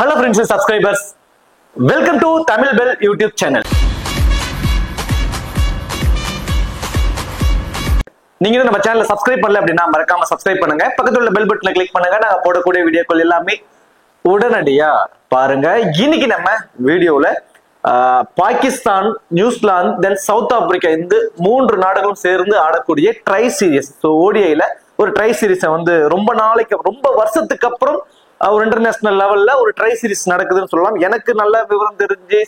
Hello friends and subscribers, welcome to Tamil Bell YouTube channel. நீங்க நம்ம சேனலை subscribe பண்ணல அப்படின்னா மறக்காம சப்ஸ்கிரைப் பண்ணுங்க. பக்கத்துல உள்ள பெல் பட்டனை கிளிக் பண்ணுங்க. நாங்க போடக்கூடிய வீடியோக்கள் எல்லாமே உடனடியா பாருங்க. இன்னைக்கு நம்ம வீடியோல பாகிஸ்தான், நியூசிலாந்து, தென் சவுத் ஆப்பிரிக்கா இந்த மூன்று நாடுகளும் சேர்ந்து ஆடக்கூடிய ட்ரை சீரிஸ். ஸோ ஓடிஐல ஒரு ட்ரை சீரிஸை வந்து ரொம்ப வருஷத்துக்கு அப்புறம் ஒரு இன்டர்நேஷனல் லெவல்ல ஒரு ட்ரை சீரிஸ் நடக்குதுன்னு சொல்லலாம். எனக்கு நல்ல விவரம் தெரிஞ்சு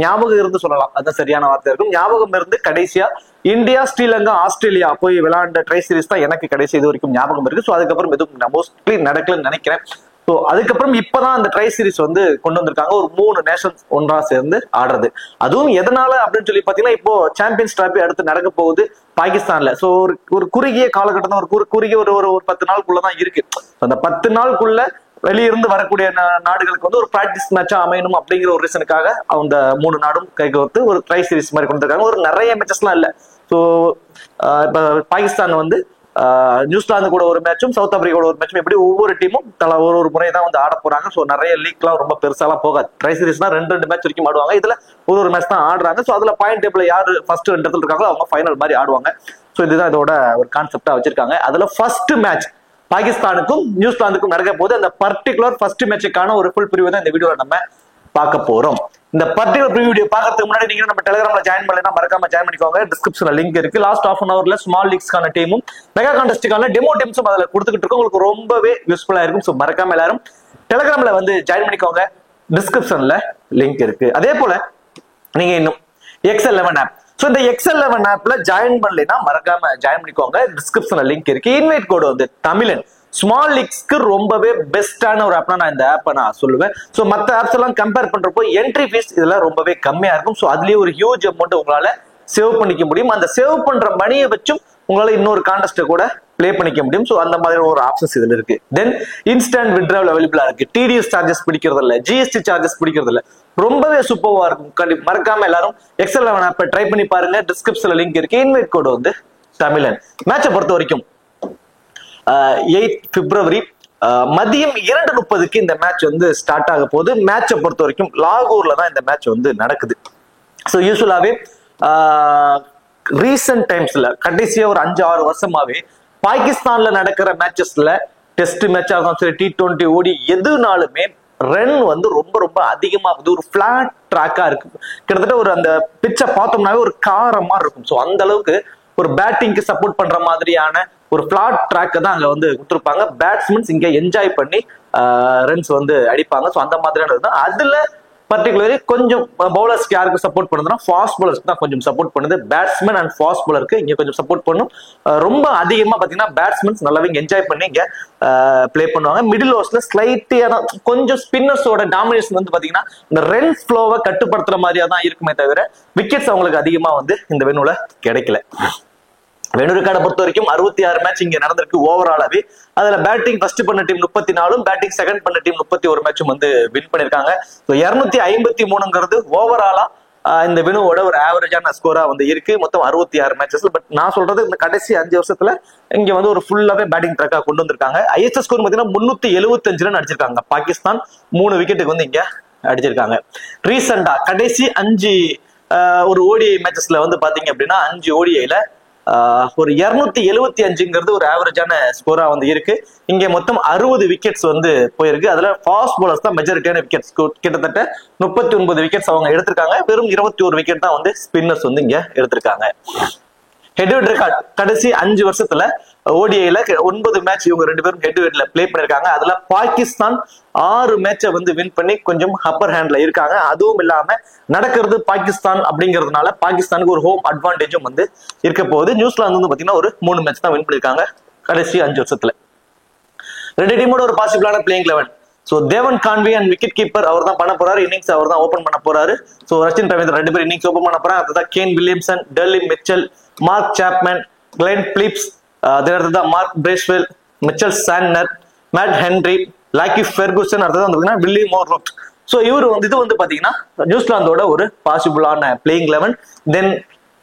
ஞாபகம் இருந்து சொல்லலாம், அதுதான் சரியான வார்த்தை இருக்கும். ஞாபகம் இருந்து கடைசியா இந்தியா, ஸ்ரீலங்கா, ஆஸ்திரேலியா போய் விளையாண்ட ட்ரை சீரிஸ் தான் எனக்கு கடைசி இது வரைக்கும் ஞாபகம் இருக்கு. ஸோ அதுக்கப்புறம் எதுவும் மோஸ்ட்லி நடக்கலன்னு நினைக்கிறேன். ஸோ அதுக்கப்புறம் இப்பதான் அந்த ட்ரை சீரிஸ் வந்து கொண்டு வந்திருக்காங்க. ஒரு 3 நேஷன்ஸ் ஒன்றா சேர்ந்து ஆடுறது. அதுவும் எதனால அப்படின்னு சொல்லி பாத்தீங்கன்னா, இப்போ சாம்பியன்ஸ் டிராபி அடுத்து நடக்க போகுது பாகிஸ்தான்ல. ஸோ ஒரு குறுகிய காலகட்டம், ஒரு குறுகிய ஒரு 10 நாளுக்குள்ளதான் இருக்கு. அந்த 10 நாளுக்குள்ள வெளியிருந்து வரக்கூடிய நாடுகளுக்கு வந்து ஒரு பிராக்டிஸ் மேட்சா அமையணும் அப்படிங்கிற ஒரு ரீசனுக்காக அந்த 3 நாடும் கைகோர்த்து ஒரு ட்ரை சீரிஸ் மாதிரி கொண்டு இருக்காங்க. ஒரு நிறைய மேட்சஸ் எல்லாம் இல்ல. ஸோ இப்ப பாகிஸ்தான் வந்து நியூசிலாந்து கூட ஒரு மேட்சும், சவுத் ஆப்பிரிக்கா கூட ஒரு மேட்சும், எப்படி ஒவ்வொரு டீமும் தலா ஒரு முறை தான் வந்து ஆட போறாங்க. ஸோ நிறைய லீக்லாம் ரொம்ப பெருசாலாம் போகாது. ட்ரை சீரிஸ்னா 2 மேட்ச் வரைக்கும் ஆடுவாங்க. இதுல ஒரு மேட்ச் தான் ஆடுறாங்க. ஸோ அதுல பாயிண்ட் டேபிள் யாரு ஃபர்ஸ்ட் 2 இடத்துல இருக்காங்களோ அவங்க ஃபைனல் மாதிரி ஆடுவாங்க. ஸோ இதுதான் இதோட ஒரு கான்செப்டா வச்சிருக்காங்க. அதுல ஃபர்ஸ்ட் மேட்ச் பாகிஸ்தானுக்கும் நியூசிலாந்துக்கும் நடக்க போது அந்த பர்டிகுலர் ஃபர்ஸ்ட் மேட்சுக்கான ஒரு ஃபுல் பிரிவு தான் இந்த வீடியோல நம்ம பார்க்க போறோம். இந்த பர்டிகுலர் ப்ரிவியூ வீடியோ பார்க்கறதுக்கு முன்னாடி நீங்க நம்ம டெலிகிராம்ல ஜாயின் பண்ணலாம், மறக்காம ஜாயின் பண்ணிக்கோங்க. டிஸ்கிரிப்ஷன்ல லிங்க் இருக்கு. லாஸ்ட் ½ ஹவர்ல ஸ்மால் லீக்ஸ்க்கான டீமும் மெகா கான்டெஸ்டுக்கான டெமோ டீம்ஸும் அதுல கொடுத்துக்கிட்டு இருக்கோம். உங்களுக்கு ரொம்பவே யூஸ்ஃபுல்லா இருக்கும். ஸோ மறக்காம எல்லாரும் டெலிகிராம்ல வந்து ஜாயின் பண்ணிக்கோங்க. டிஸ்கிரிப்ஷன்ல லிங்க் இருக்கு. அதே போல நீங்க இன்னும் XL11 ஆப், ஸோ இந்த XL11 ஆப்ல ஜாயின் பண்ணலைன்னா மறக்காம ஜாயின் பண்ணிக்கோங்க. டிஸ்கிரிப்ஷன்ல லிங்க் இருக்கு. இன்வைட் கோடு வந்து தமிழன். ஸ்மால் லீக்ஸ்க்கு ரொம்பவே பெஸ்டான ஒரு ஆப்னா நான் இந்த ஆப்பை நான் சொல்லுவேன். ஸோ மற்ற ஆப்ஸ் எல்லாம் கம்பேர் பண்றப்போ என்ட்ரி ஃபீஸ் இதெல்லாம் ரொம்பவே கம்மியா இருக்கும். ஸோ அதுலயே ஒரு ஹியூஜ் அமௌண்ட் உங்களால சேவ் பண்ணிக்க முடியும். அந்த சேவ் பண்ற மணியை வச்சும் உங்களால இன்னொரு கான்டெஸ்ட்டை கூட பிளே பண்ணிக்க முடியும். ஸோ அந்த மாதிரி ஒரு ஆப்ஷன்ஸ் இதுல இருக்கு. தென் இன்ஸ்டன்ட் வித்ட்ராவல் அவைலபிளா இருக்கு. TDS சார்ஜஸ் பிடிக்கிறது இல்ல, GST சார்ஜஸ் பிடிக்கிறது இல்ல. ரொம்பவே சூப்பர்வா இருக்கும். மறக்காம எல்லாரும் XL11 ஆப்பை ட்ரை பண்ணி பாருங்க. டிஸ்கிரிப்ஷன்ல லிங்க் இருக்கு. இன்வைட் கோடு வந்து தமிழன். மேட்சை பொறுத்த வரைக்கும் 8 பிப்ரவரி மதியம் 2:30 இந்த மேட்ச் வந்து ஸ்டார்ட் ஆக போகுது. மேட்சை பொறுத்த வரைக்கும் லாகூர்ல தான் இந்த மேட்ச் வந்து நடக்குது. ஸோ யூஸ்வலாவே ரீசன்ட் டைம்ஸ்ல கடைசியா ஒரு 5-6 வருஷமாவே பாகிஸ்தான்ல நடக்கிற மேட்சஸ்ல டெஸ்ட் மேட்சா இருந்தாலும் சரி, T20 ஓடி எதுனாலுமே ரன் வந்து ரொம்ப ரொம்ப அதிகமா ஒரு பிளாட் ட்ராக்கா இருக்கு. கிட்டத்தட்ட ஒரு அந்த பிச்சை பார்த்தோம்னாவே ஒரு காரமா இருக்கும். ஸோ அந்த அளவுக்கு ஒரு பேட்டிங்க்கு சப்போர்ட் பண்ற மாதிரியான ஒரு பிளாட் ட்ராக் தான் அங்க வந்து கொடுத்துருப்பாங்க. பேட்ஸ்மேன்ஸ் இங்க என்ஜாய் பண்ணி ரன்ஸ் வந்து அடிப்பாங்க. ஸோ அந்த மாதிரியான அதுல பர்டிகுலரி கொஞ்சம் பவுலர்ஸ்க்கு யாருக்கு சப்போர்ட் பண்ணுதுன்னா ஃபாஸ்ட் பவுலர்ஸ்க்கு தான் கொஞ்சம் சப்போர்ட் பண்ணுது. பேட்ஸ்மேன் அண்ட் ஃபாஸ்ட் பவுலருக்கு இங்க கொஞ்சம் சப்போர்ட் பண்ணும். ரொம்ப அதிகமா பாத்தீங்கன்னா பேட்ஸ்மேன்ஸ் நல்லாவே என்ஜாய் பண்ணி இங்க பிளே பண்ணுவாங்க. மிடில் ஓவர்ஸ்ல ஸ்லைட்டியா கொஞ்சம் ஸ்பின்னர்ஸோட டாமினேஷன் வந்து பாத்தீங்கன்னா இந்த ரன் ஃப்ளோவை கட்டுப்படுத்துற மாதிரியா தான் இருக்குமே தவிர விக்கெட்ஸ் அவங்களுக்கு அதிகமா வந்து இந்த வெனுல கிடைக்கல. வெனு ரெக்கார்டை பொறுத்த வரைக்கும் 66 மேட்ச் இங்க நடந்திருக்கு ஓவராலாவே. அதுல பேட்டிங் ஃபர்ஸ்ட் பண்ண டீம் 34, பேட்டிங் செகண்ட் பண்ண டீம் 31 மேட்சும் வந்து வின் பண்ணிருக்காங்க. 253ங்கிறது ஓவராலா இந்த வெனுவோட ஒரு ஆவரேஜான ஸ்கோரா வந்து இருக்கு. மொத்தம் 66 மேட்சஸ். பட் நான் சொல்றது இந்த கடைசி 5 வருஷத்துல இங்க வந்து ஒரு ஃபுல்லாவே பேட்டிங் ட்ராக்கா கொண்டு வந்திருக்காங்க. ISS ஸ்கோர் பாத்தீங்கன்னா 375 ரன் அடிச்சிருக்காங்க. பாகிஸ்தான் 3 விக்கெட்டுக்கு வந்து இங்க அடிச்சிருக்காங்க. ரீசெண்டா கடைசி 5 ஒரு ODI மேட்சஸ்ல வந்து பாத்தீங்க அப்படின்னா 5 ODIல ஒரு 275ங்கிறது ஒரு ஆவரேஜான ஸ்கோரா வந்து இருக்கு. இங்க மொத்தம் 60 விக்கெட்ஸ் வந்து போயிருக்கு. அதுல ஃபாஸ்ட் பவுலர்ஸ் தான் மெஜாரிட்டியான விக்கெட்ஸ், கிட்டத்தட்ட 39 விக்கெட்ஸ் அவங்க எடுத்திருக்காங்க. வெறும் 21 விக்கெட் தான் வந்து ஸ்பின்னர்ஸ் வந்து இங்க எடுத்திருக்காங்க. ஹெட்வெட் ரெக்கார்ட் கடைசி 5 வருஷத்துல ODIல 9 மேட்ச் இவங்க 2 பேரும் ஹெட்வெட்ல பிளே பண்ணிருக்காங்க. அதுல பாகிஸ்தான் 6 மேட்சை வந்து வின் பண்ணி கொஞ்சம் அப்பர் ஹேண்ட்ல இருக்காங்க. அதுவும் இல்லாம நடக்கிறது பாகிஸ்தான் அப்படிங்கிறதுனால பாகிஸ்தானுக்கு ஒரு ஹோம் அட்வான்டேஜும் வந்து இருக்க போகுது. நியூசிலாந்து வந்து பாத்தீங்கன்னா ஒரு 3 மேட்ச் தான் வின் பண்ணிருக்காங்க கடைசி 5 வருஷத்துல. 2 டீமோட ஒரு பாசிபிளான பிளேயிங் 11. ஸோ தேவன் கான்வே அண்ட் விக்கெட் கீப்பர் அவர் தான் பண்ண போறாரு. இன்னிங்ஸ் அவர் தான் ஓபன் பண்ண போறாரு. ஸோ ரச்சின் ரவீந்திரன் 2 பேர் இன்னிங்ஸ் ஓபன் பண்ண போறாங்க. அதுதான் Kane Williamson, Daryl Mitchell, Mark Chapman, Glenn Phillips, அடுத்ததான் Mark Bracewell, Mitchell Santner, Matt Henry, Lockie Ferguson, அடுத்ததான் வில்லி மோர்ரோட். ஸோ இவர் வந்து இது வந்து பாத்தீங்கன்னா நியூசிலாந்தோட ஒரு பாசிபிளான பிளேயிங் 11. தென்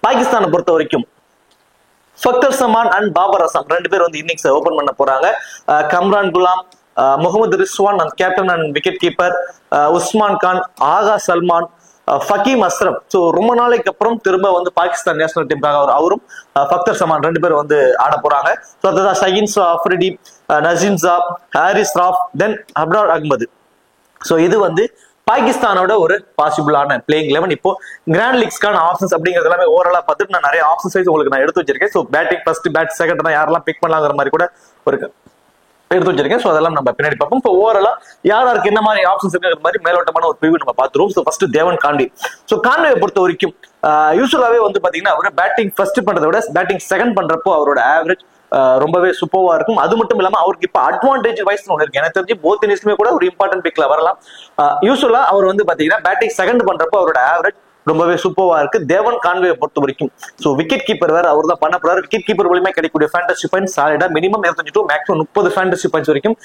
பாகிஸ்தானை பொறுத்த வரைக்கும் ஃபக்தர் சமான் அண்ட் பாபர் அசாம் 2 பேர் வந்து இன்னிங்ஸ் ஓபன் பண்ண போறாங்க. Kamran Ghulam, Mohammad Rizwan and captain and wicketkeeper, Usman Khan, Agha Salman, Faheem Ashraf. So ரொம்ப நாளைக்கு அப்புறம் திரும்ப வந்து பாகிஸ்தான் நேஷனல் டீமுக்காக அவரும் ஃபக்தர் சமான் 2 பேர் வந்து ஆட போறாங்க. ஸோ அதுதான் ஷஹீன் அஃப்ரிடி, நசீம் ஜாப், ஹாரிஸ் ராஃப், தென் அப்ரார் அகமது. ஸோ இது வந்து பாகிஸ்தானோட ஒரு பாசிபிளான பிளேயிங் 11. இப்போ கிராண்ட் லீக்ஸ்க்கான ஆப்ஷன்ஸ் அப்படிங்கிறது எல்லாமே ஓவராலா பார்த்துட்டு நான் நிறைய ஆப்ஷன்ஸ் வைஸ் உங்களுக்கு நான் எடுத்து வச்சிருக்கேன். So batting first, bat second தான் யாரெல்லாம் பிக் பண்ணலாங்கிற மாதிரி கூட ஒரு எடுத்து வச்சிருக்கேன். ஸோ அதெல்லாம் நம்ம பின்னாடி பார்ப்போம். இப்போ ஓவராலா யாருக்கு என்ன மாதிரி ஆப்ஷன்ஸ் இருக்கிற மாதிரி மேலோட்டமான ஒரு ப்ரிவியூ நம்ம பார்த்துருவோம். ஸோ ஃபர்ஸ்ட் தேவன் கான்வே. ஸோ கான்வேயை பொறுத்த வரைக்கும் யூஸ்வலாவே வந்து பாத்தீங்கன்னா அவர் பேட்டிங் ஃபர்ஸ்ட் பண்றதை விட பேட்டிங் செகண்ட் பண்றப்போ அவரோட ஆவரேஜ் ரொம்பவே சூப்பர்வா இருக்கும். அது மட்டும் இல்லாம அவருக்கு இப்ப அட்வான்டேஜ் வைஸ் ஒன்று இருக்கு. எனக்கு தெரிஞ்சு போத் இனிஸ்லுமே கூட ஒரு இம்பார்ட்டன்ட் பிக்ல வரலாம். யூஸ்வலா அவர் வந்து பாத்தீங்கன்னா பேட்டிங் செகண்ட் பண்றப்போ அவரோட ஆவரேஜ் ரொம்பவே சூப்பர்வா இருக்கு தேவன் கான்வே பொறுத்த வரைக்கும். ஸோ விக்கெட் கீப்பர் வேற அவர் தான் பண்ண போறாரு. விக்கெட் கீப்பர் மூலமா கிடைக்கக்கூடிய ஃபேண்டசி பாயிண்ட்ஸ் சாலிடா minimum 25 to maximum 30 fantasy points வரைக்கும்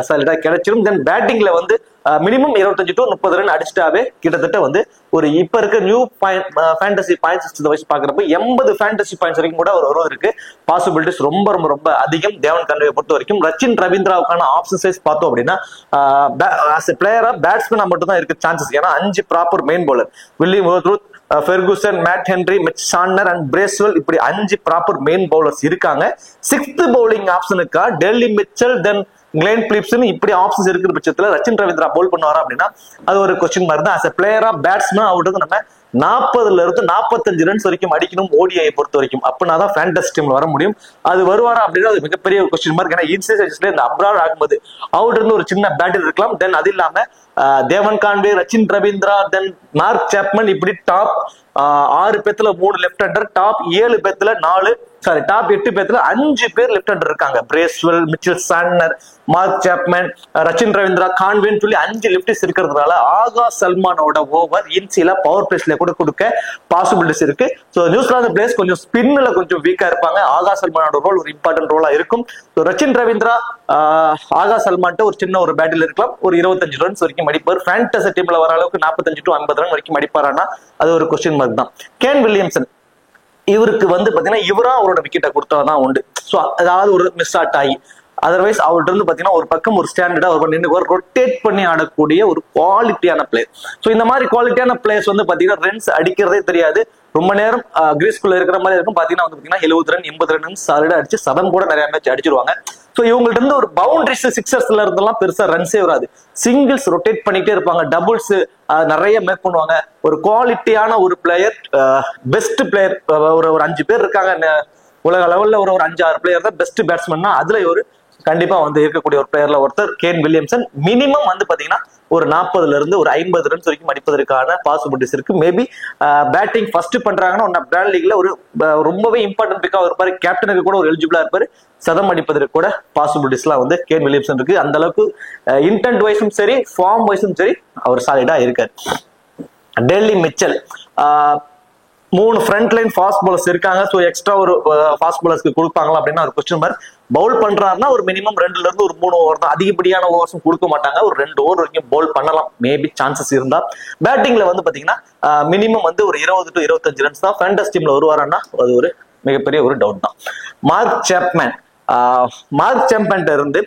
சாலிடா கிடைச்சிடும். தென் பேட்டிங்ல வந்து மினிமம் 25 to 30 ரன் அடிச்சுட்டாவே கிட்டத்தட்ட வந்து ஒரு இப்ப இருக்க நியூ ஃபேண்டசி பாயிண்ட்ஸ் வைஸ் பாக்குறப்ப 80 ஃபேண்டசி பாயிண்ட்ஸ் வரைக்கும் கூட ஒரு இருக்கு. பாசிபிலிட்டிஸ் ரொம்ப ரொம்ப ரொம்ப அதிகம் தேவன் கான்வே பொறுத்த வரைக்கும். ரச்சின் ரவீந்திராவுக்கான ஆப்ஷன் சைஸ் பார்த்தோம் அப்படின்னா பிளேயரா பேட்ஸ்மேனா மட்டும் தான் இருக்கு சான்சஸ். ஏன்னா 5 proper main bowler Will O'Rourke, Ferguson, Matt Henry, Mitch Santner and Bracewell இப்படி 5 ப்ராப்பர் மெயின் பவுலர்ஸ் இருக்காங்க. 6th பவுலிங் ஆப்ஷனுக்கா Daryl Mitchell, then Glenn Phillips இப்படி ஆப்ஷன்ஸ் இருக்கிற பட்சத்துல ரச்சின் ரவீந்திரா பவுல் பண்ணுவாரா அப்படின்னா அது ஒரு கொஸ்டின் மாதிரி தான். பிளேயரா பேட்ஸ்மேன் அவருக்கு நம்ம 40ல இருந்து 45 ரன்ஸ் வரைக்கும் அடிக்கணும் ஓடிஐ பொறுத்த வரைக்கும். அப்படின்னாதான் ஃபேண்டசி டீம்ல வர முடியும். அது வருவாரா அப்படின்னா அது மிகப்பெரிய ஒரு கொஸ்டின் மார்க். ஏன்னா இன்சைட்ல இந்த அப்ரார் அகமது அவுட் இருந்து ஒரு சின்ன பேட்டர் இருக்கலாம். தென் அது இல்லாம Devon Conway, Rachin Ravindra, then Mark Chapman இப்படி டாப் 6 பேத்துல 3 லெஃப்ட் ஹேண்டர், டாப் 7 பேத்துல 4 டாப் 8 பேத்துல 5 பேர் லெஃப்ட் ஹேண்டர் இருக்காங்க. Bracewell, Mitchell Santner, Mark Chapman, Rachin Ravindra, கான்வேன்னு சொல்லி 5 லெப்டிஸ் இருக்கிறதுனால ஆகா சல்மானோட ஓவர் இன்சில பவர் பிளேஸ்ல கூட கொடுக்க பாசிபிலிட்டிஸ் இருக்கு. ஸோ நியூசிலாந்து பிளேயர்ஸ் கொஞ்சம் ஸ்பின்ல கொஞ்சம் வீக்கா இருப்பாங்க. ஆகா சல்மானோட ரோல் ஒரு இம்பார்ட்டன்ட் ரோலா இருக்கும். ஸோ ரச்சின் ரவீந்திரா ஆகா சல்மான்ட்ட ஒரு சின்ன ஒரு பேட்டில் இருக்கலாம். ஒரு 25 ரன்ஸ் வரைக்கும் அடிப்பார். ஃபேண்டசி டீம்ல வர அளவுக்கு 45 to 50 ரன் வரைக்கும் அடிப்பாரானா அது ஒரு கொஸ்டின் மார்க் தான். கேன் வில்லியம்சன் இவருக்கு வந்து பாத்தீங்கன்னா இவரா அவரோட விக்கெட்டை கொடுத்தாதான் உண்டு. ஸோ அதாவது ஒரு மிஸ் அவுட் ஆகி அதர்வைஸ் அவர்கிட்ட இருந்து பாத்தீங்கன்னா ஒரு பக்கம் ஒரு ஸ்டாண்டர்டா அவர் நின்று ரொட்டேட் பண்ணி ஆடக்கூடிய ஒரு குவாலிட்டியான பிளேயர். ஸோ இந்த மாதிரி குவாலிட்டியான பிளேயர்ஸ் வந்து பாத்தீங்கன்னா ரன்ஸ் அடிக்கிறதே தெரியாது. ரொம்ப நேரம் கிரீஸ்குள்ள இருக்கிற மாதிரி இருக்கும். பாத்தீங்கன்னா வந்து பாத்தீங்கன்னா 70 ரன் 80 ரன் சாலிடா அடிச்சு சதம் கூட நிறைய மேட்ச் அடிச்சிருவாங்க. ஸோ இவங்கள்ட்ட இருந்து ஒரு பவுண்டரிஸ் சிக்ஸர்ஸ்ல இருந்தெல்லாம் பெருசா ரன்ஸே வராது. சிங்கிள்ஸ் ரொட்டேட் பண்ணிட்டே இருப்பாங்க, டபுள்ஸ் நிறைய மேக் பண்ணுவாங்க. ஒரு குவாலிட்டியான ஒரு பிளேயர், பெஸ்ட் பிளேயர் ஒரு 5 பேர் இருக்காங்க உலக லெவல்ல ஒரு 5-6 பிளேயர் தான் பெஸ்ட் பேட்ஸ்மேன்னா அதுல ஒரு கண்டிப்பா வந்து இருக்கக்கூடிய ஒரு பிளேயர்ல ஒருத்தர் கேன் வில்லியம்சன். மினிமம் வந்து பாத்தீங்கன்னா ஒரு 40ல இருந்து ஒரு 50 ரன்ஸ் வரைக்கும் அடிப்பதற்கான பாசிபிலிட்டிஸ் இருக்கு. மேபி பேட்டிங் ஃபர்ஸ்ட் பண்றாங்கன்னா ஒன்னா பிராண்ட் லீக்ல ஒரு ரொம்பவே இம்பார்ட்டன்ட் பிக்கா இருப்பாரு. கேப்டனுக்கு கூட ஒரு எலிஜிபிளா இருப்பாரு. சதம் அடிப்பதற்கு கூட பாசிபிலிட்டிஸ் எல்லாம் வந்து கேன் வில்லியம்சன் இருக்கு. அந்த அளவுக்கு இன்டென்ட் வைஸும் சரி ஃபார்ம் வைஸும் சரி அவர் சாலிடா இருக்காரு. Delhi Mitchell 3 front line fast bowlers இருக்காங்க. ஸோ எக்ஸ்ட்ரா ஒரு ஃபாஸ்ட் பாலர்ஸ்க்கு கொடுப்பாங்களா அப்படின்னா ஒரு கொஸ்டின் மார்க். பவுல் பண்றாருன்னா ஒரு மினிமம் 2ல இருந்து ஒரு 3 ஓவர் தான். அதிகப்படியான ஓவர்ஸும் கொடுக்க மாட்டாங்க. ஒரு 2 ஓவர் வரைக்கும் பவுல் பண்ணலாம் மேபி சான்சஸ் இருந்தா. பேட்டிங்ல வந்து பாத்தீங்கன்னா மினிமம் வந்து ஒரு 20 to 25 ரன்ஸ் தான். ஃபேண்டசி டீம்ல வருவாருன்னா அது ஒரு மிகப்பெரிய ஒரு டவுட் தான். மார்க் சாப்மன் இருந்து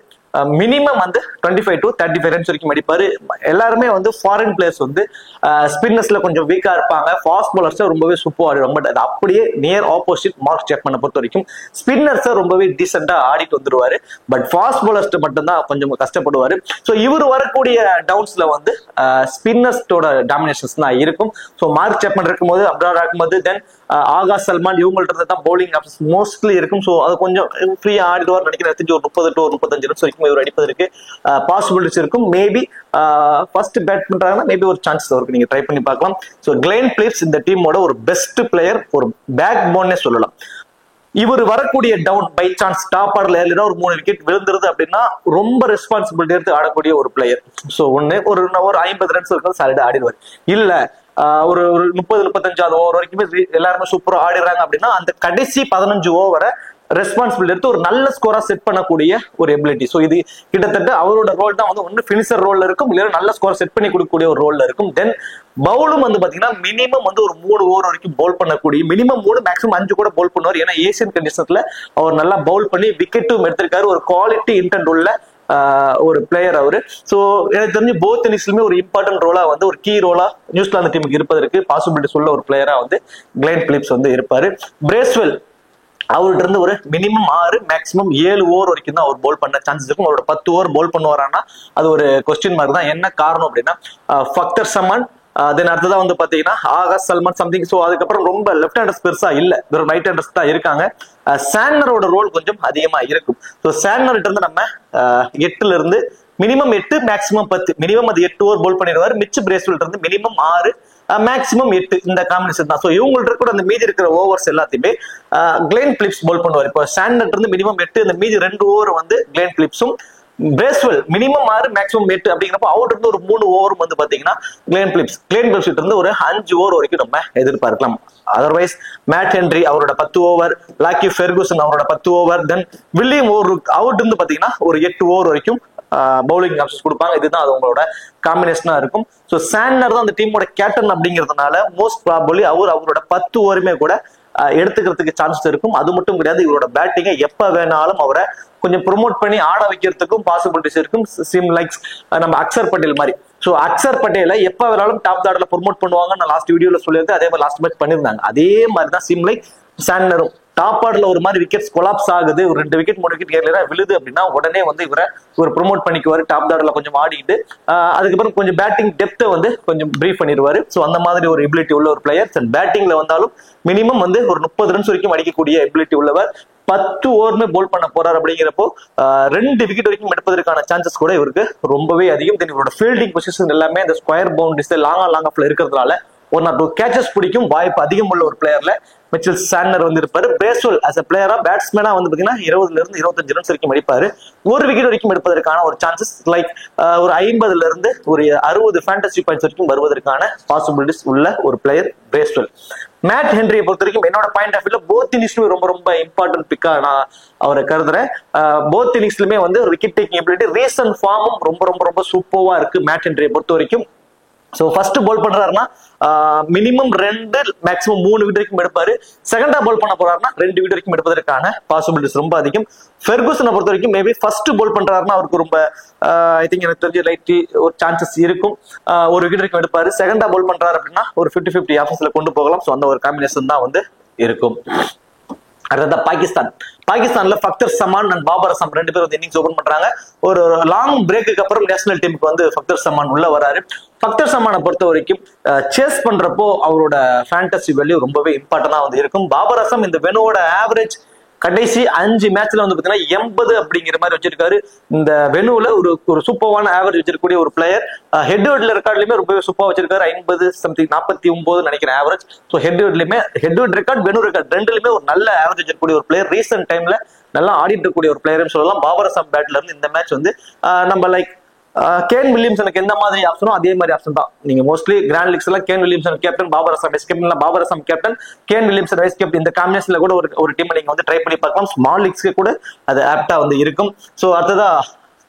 மினிமம் வந்து 25 to 35 ரன்ஸ் வரைக்கும் அடிப்பாரு. எல்லாருமே வந்து ஃபாரின் பிளேயர்ஸ் வந்து ஸ்பின்னர்ஸ்ல கொஞ்சம் வீக்கா இருப்பாங்க. ஃபாஸ்ட் பாலர்ஸ் ரொம்பவே சூப்பர் ஆடிடும். பட் அது அப்படியே நியர் ஆப்போசிட் மார்க் சாப்மனை பொறுத்த வரைக்கும் ஸ்பின்னர்ஸ் ரொம்பவே டீசெண்டா ஆடிட்டு வந்துருவாரு. பட் ஃபாஸ்ட் பாலர்ஸ் மட்டும்தான் கொஞ்சம் கஷ்டப்படுவாரு. ஸோ இவர் வரக்கூடிய டவுன்ஸ்ல வந்து ஸ்பின்னர்ஸோட டாமினேஷன்ஸ் தான் இருக்கும். ஸோ மார்க் சாப்மன் இருக்கும்போது அப்ரார் அகமது, தென் ஆகா சல்மான் இவங்கள்ட்ட தான் பவுலிங் ஆப்ஷன்ஸ் மோஸ்ட்லி இருக்கும். ஸோ அது கொஞ்சம் ஃப்ரீயா ஆடிடுவார் நினைக்கிறேன். ஒரு 30 to 35 ரன்ஸ் வரைக்கும் இவர் அடிப்பதற்கு பாசிபிலிட்டிஸ் இருக்கும். மேபி ஃபர்ஸ்ட் பேட் பண்றாங்கன்னா மேபி ஒரு சான்சஸ் அவருக்கு நீங்க ட்ரை பண்ணி பார்க்கலாம். ஸோ கிளென் பிலிப்ஸ் இந்த டீமோட ஒரு பெஸ்ட் பிளேயர், ஒரு பேக் போன்னே சொல்லலாம். இவர் வரக்கூடிய டவுன் பை சான்ஸ் டாப் ஆர்டர்ல ஏர்லினா ஒரு 3 விக்கெட் விழுந்துருது அப்படின்னா ரொம்ப ரெஸ்பான்சிபிலிட்டி எடுத்து ஆடக்கூடிய ஒரு பிளேயர். ஸோ ஒரு 50 ரன்ஸ் இருக்கும் சாலிடா ஆடிடுவார். இல்ல ஒரு 30-35 ஓவர் வரைக்குமே எல்லாருமே சூப்பரா ஆடிடுறாங்க அப்படின்னா அந்த கடைசி 15 ஓவரை ரெஸ்பான்சிபிலிட்டி எடுத்து ஒரு நல்ல ஸ்கோரா செட் பண்ணக்கூடிய ஒரு எபிலிட்டி. ஸோ இது கிட்டத்தட்ட அவரோட ரோல் தான் வந்து ஒன்று பினிஷர் ரோல்ல இருக்கும், இல்லைன்னா நல்ல ஸ்கோர் செட் பண்ணி கொடுக்கக்கூடிய ஒரு ரோல்ல இருக்கும். தென் பவுலும் வந்து பாத்தீங்கன்னா மினிமம் வந்து ஒரு 3 ஓவர் வரைக்கும் பவுல் பண்ணக்கூடிய, மினிமம் 3 மேக்ஸிமம் 5 கூட பவுல் பண்ணுவார். ஏன்னா ஏசியன் கண்டிஷன்ஸ்ல அவர் நல்லா பவுல் பண்ணி விக்கெட்டும் எடுத்திருக்காரு. ஒரு குவாலிட்டி இன்டென்ட் உள்ள ஒரு பிளேயர் அவரு. ஸோ எனக்கு தெரிஞ்சு போத் இன்னிங்ஸ்லுமே ஒரு இம்பார்ட்டன்ட் ரோலா வந்து ஒரு கீ ரோலா நியூசிலாந்து டீமுக்கு இருப்பதற்கு பாசிபிலிட்டிஸ் உள்ள ஒரு பிளேயரா வந்து கிளென் பிலிப்ஸ் வந்து இருப்பாரு. பிரேஸ்வெல் அவர்கிட்ட இருந்து ஒரு மினிமம் 6 மேக்ஸிமம் 7 ஓவர் வரைக்கும் தான் அவர் போல் பண்ண சான்சஸ் இருக்கும். அவரோட 10 ஓவர் போல் பண்ணுவாரான்னா அது ஒரு கொஸ்டின் மார்க் தான். என்ன காரணம் அப்படின்னா ஃபக்தர் சமான் தென் அடுத்ததான் வந்து பாத்தீங்கன்னா ஆகாஷ் சல்மான் சம்திங். ஸோ அதுக்கப்புறம் ரொம்ப லெஃப்ட் ஹேண்டர்ஸ் பெருசா இல்ல, வெறும் ரைட் ஹேண்டர்ஸ் தான் இருக்காங்க. சாண்டனரோட ரோல் கொஞ்சம் அதிகமா இருக்கும். ஸோ சாண்டனர்கிட்ட இருந்து நம்ம 8ல இருந்து மினிமம் 8 மேக்ஸிமம் 10, மினிமம் அது 8 ஓவர் போல் பண்ணிடுவாரு. மிச் பிரேஸ்வெல் இருந்து மினிமம் 6 மேக்ஸிமம் 8 இந்த காம்பினேஷன் தான். ஸோ இவங்கள்ட்ட கூட அந்த மீதி இருக்கிற ஓவர்ஸ் எல்லாத்தையுமே கிளென் பிலிப்ஸ் போல் பண்ணுவார். இப்போ சாண்டனர்ட் இருந்து மினிமம் 8, இந்த மீதி 2 ஓவர் வந்து கிளென் பிலிப்ஸும், பிரேஸ்வெல் மினிமம் 6 மேக்ஸிமம் 8 அப்படிங்கிறப்ப அவுட் இருந்து ஒரு 3 ஓவரும் வந்து பாத்தீங்கன்னா கிளென் பிலிப்ஸ் இருந்து ஒரு 5 ஓவர் வரைக்கும் நம்ம எதிர்பார்க்கலாம். அதர்வைஸ் மேட் ஹென்ரி அவரோட 10 ஓவர், லாக்கி ஃபெர்குசன் அவரோட 10 ஓவர், தென் வில்லியம் அவுட் இருந்து பாத்தீங்கன்னா ஒரு 8 ஓவர் வரைக்கும் பவுலிங் ஆப்ஷன்ஸ் கொடுப்பாங்க. இதுதான் அது உங்களோட காம்பினேஷனா இருக்கும். ஸோ சாண்டனர் தான் அந்த டீமோட கேப்டன் அப்படிங்கிறதுனால மோஸ்ட் ப்ராபபிலி அவரோட 10 ஓவருமே கூட எடுத்துக்கிறதுக்கு சான்சஸ் இருக்கும். அது மட்டும் கிடையாது, இவரோட பேட்டிங்கை எப்ப வேணாலும் அவரை கொஞ்சம் ப்ரொமோட் பண்ணி ஆட வைக்கிறதுக்கும் பாசிபிலிட்டிஸ் இருக்கும். சிம் லைக்ஸ் நம்ம அக்சர் பட்டேல் மாதிரி. ஸோ அக்சர் பட்டேலை எப்ப வேணாலும் டாப் ஆர்டர்ல ப்ரொமோட் பண்ணுவாங்க. நான் லாஸ்ட் வீடியோல சொல்லியிருந்தேன், அதே மாதிரி லாஸ்ட் மேட்ச் பண்ணியிருந்தாங்க. அதே மாதிரி தான் சிம் லைக் சாண்டனரும் டாப் ஆர்டர்ல ஒரு மாதிரி விக்கெட்ஸ் கொலாப்ஸ் ஆகுது, ஒரு 2 விக்கெட் 3 விக்கெட் கேர்ல விழுது அப்படின்னா உடனே வந்து இவரை ஒரு ப்ரொமோட் பண்ணிக்குவாரு. டாப் ஆர்டர்ல கொஞ்சம் ஆடிட்டு அதுக்கப்புறம் கொஞ்சம் பேட்டிங் டெப்த்தை வந்து கொஞ்சம் பிரீஃப் பண்ணிடுவாரு. ஸோ அந்த மாதிரி ஒரு எபிலிட்டி உள்ள ஒரு பிளேயர். பேட்டிங்ல வந்தாலும் மினிமம் வந்து ஒரு 30 ரன்ஸ் வரைக்கும் அடிக்கக்கூடிய எபிலிட்டி உள்ளவர். 10 ஓவருமே போல் பண்ண போறாரு அப்படிங்கிறப்போ 2 விக்கெட் வரைக்கும் எடுப்பதற்கான சான்சஸ் கூட இவருக்கு ரொம்பவே அதிகம். தென் இவரோட ஃபீல்டிங் பொசிஷன் எல்லாமே இந்த ஸ்கொயர் பவுண்டரிஸ் லாங் ஆஃப்ல இருக்கிறதுனால 1 or 2 கேச்சஸ் பிடிக்கும் வாய்ப்பு அதிகம் உள்ள ஒரு பிளேயர்ல மிச்சல் சாண்டனர் வந்து இருப்பாரு. பிரேஸ்வெல் as a பிளேயரா பேட்ஸ்மேனா வந்து பாத்தீங்கன்னா 20ல இருந்து 25 ரன்ஸ் வரைக்கும் அடிப்பாரு. 1 விக்கெட் வரைக்கும் எடுப்பதற்கான ஒரு சான்சஸ் லைக் ஒரு 50ல இருந்து ஒரு 60 ஃபேண்டசி பாயிண்ட்ஸ் வரைக்கும் வருவதற்கான பாசிபிலிட்டிஸ் உள்ள ஒரு பிளேயர் பிரேஸ்வெல். மேட் ஹென்ரியை பொறுத்த வரைக்கும் என்னோட பாயிண்ட் ஆஃப் வியூல போத் இன்னிங்ஸ்லுமே ரொம்ப இம்பார்ட்டன்ட் பிக்கா நான் அவரை கருதுறேன். போத் இன்னிங்ஸ்லுமே வந்து ஒரு விக்கெட் டேக்கிங் எபிலிட்டி, ரீசன்ட் ஃபார்மும் ரொம்ப சூப்பர்வா இருக்கு மேட் ஹென்ரியை பொறுத்த வரைக்கும். சோ ஃபர்ஸ்ட் போல் பண்றாருன்னா மினிமம் 2 மேக்ஸிமம் 3 விக்கெட் வரைக்கும் எடுப்பாரு. செகண்டா போல் பண்ண போறாருன்னா 2 விக்கெட் வரைக்கும் எடுப்பதற்கான பாசிபிலிட்டிஸ் ரொம்ப அதிகம். ஃபெர்குசனை பொறுத்த வரைக்கும் மேபி ஃபர்ஸ்ட் போல் பண்றாருன்னா அவருக்கு ரொம்ப ஐ திங்க் எனக்கு தெரிஞ்ச லைட் ஒரு சான்சஸ் இருக்கும். 1 விக்கெட் வரைக்கும் எடுப்பாரு. செகண்டா போல் பண்றாரு அப்படின்னா ஒரு 50-50 ஆப்ஷன்ஸ்ல கொண்டு போகலாம். சோ அந்த ஒரு காம்பினேஷன் தான் வந்து இருக்கும். அடுத்தது பாகிஸ்தான்ல ஃபக்தர் சமான் அண்ட் பாபர் அசாம் 2 பேர் வந்து இன்னிங்ஸ் ஓபன் பண்றாங்க. ஒரு லாங் பிரேக்கு அப்புறம் நேஷனல் டீமுக்கு வந்து ஃபக்தர் சமான் உள்ள வராரு. ஃபக்தர் சமானை பொறுத்த வரைக்கும் சேஸ் பண்றப்போ அவரோட ஃபேண்டசி வேல்யூ ரொம்பவே இம்பார்ட்டன்டா வந்து இருக்கும். பாபர் அசாம் இந்த வெனோட ஆவரேஜ் கடைசி 5 மேட்ச்ல வந்து பாத்தீங்கன்னா 80 அப்படிங்கிற மாதிரி வச்சிருக்காரு. இந்த வெனுல ஒரு சூப்பரான ஆவரேஜ் வச்சிருக்கக்கூடிய ஒரு பிளேயர். ஹெட் ரெக்கார்ட்லயுமே ரொம்பவே சூப்பரா வச்சிருக்காரு. 50 சம்திங் 49 நினைக்கிறேன் average. So head record venue record 2லயுமே ஒரு நல்ல ஆவரேஜ் இருக்கக்கூடிய ஒரு பிளேயர். ரீசென்ட் டைம்ல நல்லா ஆடிட்டு இருக்கக்கூடிய ஒரு பிளேயர்னு சொல்லலாம். பாபர் அசாம் பேட்ல இருந்து இந்த மேட்ச் வந்து நம்ம லைக் கேன் வில்லியம்சனுக்கு எந்த மாதிரி ஆப்ஷனோ அதே மாதிரி ஆப்ஷன் தான். நீங்க மோஸ்ட்லி கிராண்ட் லீக்ஸ் எல்லாம் Kane Williamson captain, Babar Azam vice captain, Babar Azam captain, Kane Williamson vice captain, இந்த காம்பினேஷன்ல கூட ஒரு டீம் நீங்க வந்து ட்ரை பண்ணி பார்க்கலாம். ஸ்மால் லீக்ஸ்க்கு கூட அது ஆப்டா வந்து இருக்கும். சோ அடுத்ததா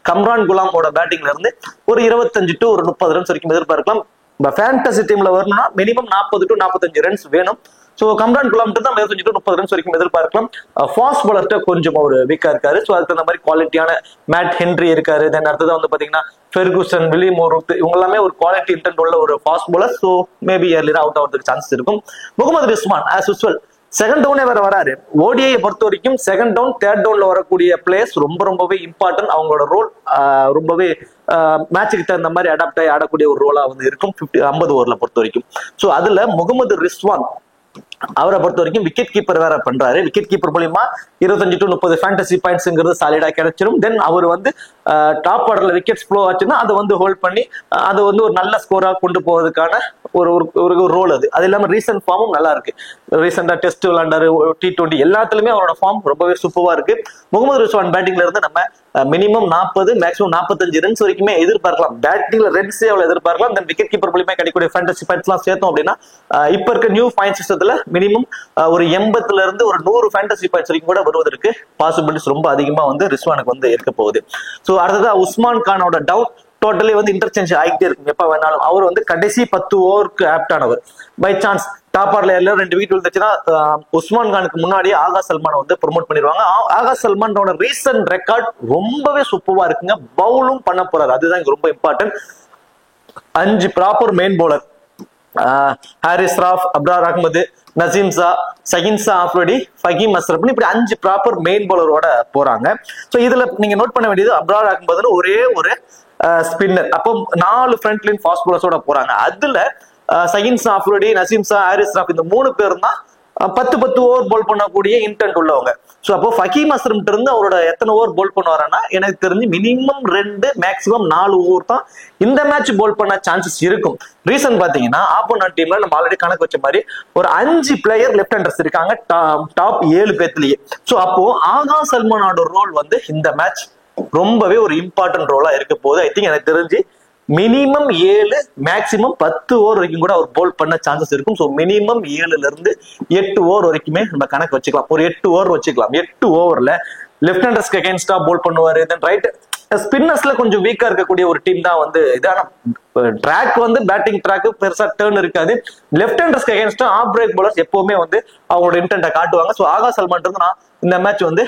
கம்ரான் குலாமோட பேட்டிங்ல இருந்து ஒரு 25 to 30 ரன்ஸ் வரைக்கும் எதிர்பார்க்கலாம். ஃபேண்டசி டீம்ல வரணும்னா மினிமம் 40 to 45 ரன்ஸ் வேணும். சோ கம்ரான் குலாம் தான் 25 to 30 ரன்ஸ் வரைக்கும் எதிர்பார்க்கலாம். ஃபாஸ்ட் பாலர்ட்ட கொஞ்சம் ஒரு வீக்கா இருக்காரு. சோ அதுக்கு அந்த மாதிரி குவாலிட்டியான மேட் ஹென்ரி இருக்காரு. தென் அடுத்தது வந்து பாத்தீங்கன்னா ஃபெர்குசன், வில்லியம் இவங்க எல்லாமே ஒரு குவாலிட்டி இன்டென்ட் உள்ள ஒரு ஃபாஸ்ட் பாலர். சோ மேபி ஏர்லியரா அவுட் ஆகிறதுக்கு சான்சஸ் இருக்கும். Mohammad Rizwan as usual second டவுனே வேற வராரு. ஓடிஐ பொறுத்த வரைக்கும் செகண்ட் டவுன் தேர்ட் டவுன்ல வரக்கூடிய பிளேயர்ஸ் ரொம்பவே இம்பார்ட்டன்ட். அவங்களோட ரோல் ரொம்பவே மேட்சுக்கு தகுந்த மாதிரி அடாப்ட் ஆகி ஆடக்கூடிய ஒரு ரோலா வந்து இருக்கும் 50 ஓவர்ல பொறுத்த வரைக்கும். சோ அதுல முகமது ரிஸ்வான் அவரை பொறுத்த வரைக்கும் விக்கெட் கீப்பர் வேற பண்றாரு. விக்கெட் கீப்பர் மூலியமா 25 to 30 ஃபேண்டசி பாயிண்ட்ஸ்ங்கிறது சாலிடா கிடைச்சிடும். தென் அவர் வந்து டாப் ஆர்டர்ல விக்கெட்ஸ் ஃப்ளோ ஆச்சுன்னா அதை வந்து ஹோல்ட் பண்ணி அதை வந்து ஒரு நல்ல ஸ்கோரா கொண்டு போவதற்கான ஒரு ரோல் அது. அது இல்லாம ரீசன்ட் ஃபார்மும் நல்லா இருக்கு. ரீசெண்டா டெஸ்ட் விளையாண்டாரு, T20 எல்லாத்துலயுமே அவரோட ஃபார்ம் ரொம்பவே சூப்பரா இருக்கு. முகமது ரிஸ்வான் பேட்டிங்ல இருந்து நம்ம மினிமம் 40 மேக்ஸிமம் 45 ரன்ஸ் வரைக்குமே எதிர்பார்க்கலாம். பேட்டிங்ல ரன்ஸே அவ்வளவு எதிர்பார்க்கலாம். தென் விக்கெட் கீப்பர் மூலியமா கிடைக்கக்கூடிய ஃபேண்டசி பாயிண்ட்ஸ் எல்லாம் சேர்த்தோம் அப்படின்னா இப்ப இருக்க நியூ பாயிண்ட் சிஸ்டத்துல மினிமம் ஒரு 80ல இருந்து ஒரு 100 ஃபேண்டசி பாயிண்ட்ஸ் வரைக்கும் கூட வருவதற்கு பாசிபிலிட்டிஸ் ரொம்ப அதிகமா வந்து ரிஸ்வானுக்கு வந்து இருக்க போகுது. சோ அடுத்ததா உஸ்மான் கானோட டவுன் டோட்டலி வந்து இன்டர்சேஞ்ச் ஆகிட்டே இருக்கும் எப்ப வேணாலும். அவர் வந்து கடைசி 10 ஓவருக்கு ஆப்ட் ஆனவர். பை சான்ஸ் டாப் ஆர்ல எல்லாம் 2 விக்கெட் விழுந்துச்சுன்னா உஸ்மான் கானுக்கு முன்னாடியே ஆகா சல்மானை வந்து ப்ரொமோட் பண்ணிடுவாங்க. ஆகா சல்மானோட ரீசன்ட் ரெக்கார்ட் ரொம்பவே சூப்பரா இருக்குங்க. பவுலும் பண்ண போறாரு, அதுதான் இங்க ரொம்ப important. 5 proper main bowler, Haris Rauf, Abrar Ahmed, Naseem Shah, Shaheen Shah Afridi, Faheem Ashraf, இப்படி 5 ப்ராப்பர் மெயின் பவுலரோட போறாங்க. சோ இதுல நீங்க நோட் பண்ண வேண்டியது அப்ரார் அகமதுன்னு ஒரே ஒரு ஸ்பின்னர். அப்போ 4 ஃப்ரண்ட் லைன் ஃபாஸ்ட் பவுலர்ஸோட போறாங்க. அதுல ஷஹீன் ஷா ஆஃப்ரிடி, நசீம் ஷா, ஹாரிஸ் ராஃப் இந்த 3 பேரும் தான் 10 ஓவர் போல் பண்ணக்கூடிய இன்டென்ட் உள்ளவங்க. சோ அப்போ ஃபஹீம் அஸ்ரம் இருந்து அவரோட எத்தனை ஓவர் போல் பண்ணுவாருன்னா எனக்கு தெரிஞ்சு மினிமம் 2 மேக்ஸிமம் 4 ஓவர் தான் இந்த மேட்ச் போல் பண்ண சான்சஸ் இருக்கும். ரீசன் பாத்தீங்கன்னா ஆப்போனன்ட் டீம்ல நம்ம ஆல்ரெடி கணக்கு வச்ச மாதிரி ஒரு 5 பிளேயர் லெஃப்ட் ஹேண்டர்ஸ் இருக்காங்க டாப் 7 பேர்லயே. சோ அப்போ ஆகா சல்மானோட ரோல் வந்து இந்த மேட்ச் ரொம்பவே ஒரு இம்பார்ட்டன்ட் ரோலா இருக்க போகுது. ஐ திங்க் எனக்கு தெரிஞ்சு மினிமம் 7 மேக்சிமம் 10 ஓவர் வரைக்கும் கூட அவர் போல் பண்ண சான்சஸ் இருக்கும். ஸோ மினிமம் 7ல இருந்து 8 ஓவர் வரைக்குமே நம்ம கணக்கு வச்சுக்கலாம். ஒரு 8 ஓவர் வச்சுக்கலாம். 8 ஓவர்ல லெஃப்ட் ஹேண்டர்ஸ்க்கு அகைன்ஸ்டா போல் பண்ணுவாரு. தென் ரைட் ஸ்பின்னர்ஸ்ல கொஞ்சம் வீக்கா இருக்கக்கூடிய ஒரு டீம் தான் வந்து இது. ஆனா ட்ராக் வந்து பேட்டிங் ட்ராக் பெருசா டேர்ன் இருக்காது. லெஃப்ட் ஹேண்டர்ஸ்க்கு அகைன்ஸ்டா ஆஃப் பிரேக் பவுலர்ஸ் எப்பவுமே வந்து அவங்களோட இன்டென்ட்டை காட்டுவாங்க. ஸோ ஆகா சல்மான் இருந்து நான் இந்த மேட்ச் வந்து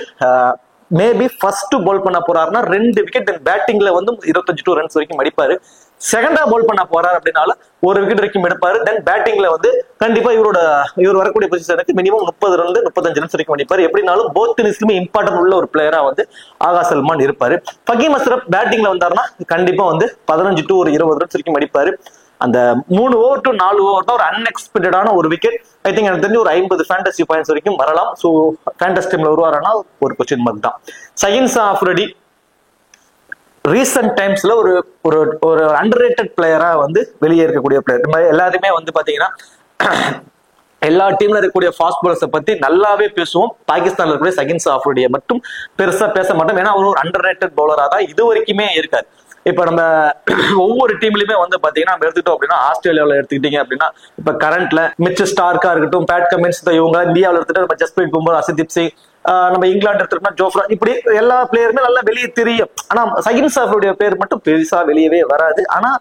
மேபி ஃபர்ஸ்ட் போல் பண்ண போறாருன்னா 2 விக்கெட், தென் பேட்டிங்ல வந்து 25 ரன்ஸ் வரைக்கும் அடிப்பாரு. செகண்டா போல் பண்ண போறாரு அப்படின்னால 1 விக்கெட் வரைக்கும் எடுப்பாரு. தென் பேட்டிங்ல வந்து கண்டிப்பா இவர் வரக்கூடிய பொசிஷனுக்கு மினிமம் 30 35 ரன்ஸ் வரைக்கும் அடிப்பாரு. எப்படினாலும் போத் இன்னிங்ஸ்லுமே இம்பார்ட்டன்ட் உள்ள ஒரு பிளேயரா வந்து ஆகா சல்மான் இருப்பாரு. ஃபஹீம் அஸ்ரப் பேட்டிங்ல வந்தாருன்னா கண்டிப்பா வந்து 15 to 20 ரன்ஸ் வரைக்கும் அடிப்பாரு. அந்த 3 ஓவர் to 4 ஓவர் தான் ஒரு அன்எக்ஸ்பெக்டடான ஒரு விக்கெட். ஐ திங்க் எனக்கு தெரிஞ்சு ஒரு 50 ஃபேண்டசி பாயிண்ட்ஸ் வரைக்கும் வரலாம். ஸோ ஃபேண்டசி டீம்ல வருவாரானா ஒரு கொஸ்டின் மார்க் தான். ஷஹீன் ஷா ஆஃப்ரிடி ரீசன்ட் டைம்ஸ்ல ஒரு ஒரு ஒரு அண்டர்ரேட்டட் பிளேயரா வந்து வெளியே இருக்கக்கூடிய பிளேயர். நம்ம எல்லாருமே வந்து பாத்தீங்கன்னா எல்லா டீம்ல இருக்கக்கூடிய ஃபாஸ்ட் பவுலர்ஸை பத்தி நல்லாவே பேசுவோம். பாகிஸ்தான்ல இருக்கக்கூடிய ஷஹீன் ஷா ஆஃப்ரிடியை மட்டும் பெருசா பேச மாட்டோம். ஏன்னா அவர் ஒரு அண்டர்ரேட்டட் பவுலரா தான் இது வரைக்குமே இருக்காரு. இப்ப நம்ம ஒவ்வொரு டீம்லயுமே வந்து பாத்தீங்கன்னா நம்ம எடுத்துக்கிட்டோம் அப்படின்னா ஆஸ்திரேலியாவில் எடுத்துக்கிட்டீங்க அப்படின்னா இப்ப கரண்ட்ல மிச்சர் ஸ்டார்க்கா இருக்கட்டும், பேட் கமின்ஸ், இவங்க இந்தியாவில் எடுத்துட்டு நம்ம ஜஸ்பிரீத் பும்ரா, ஹர்ஷதீப் சிங், நம்ம இங்கிலாந்து எடுத்துட்டோம்னா ஜோஃப்ரா, இப்படி எல்லா பிளேயருமே நல்லா வெளியே தெரியும். ஆனா ஷஹீன் ஷா ஆஃப்ரிடியோட பேர் மட்டும் பெருசா வெளியவே வராது. ஆனா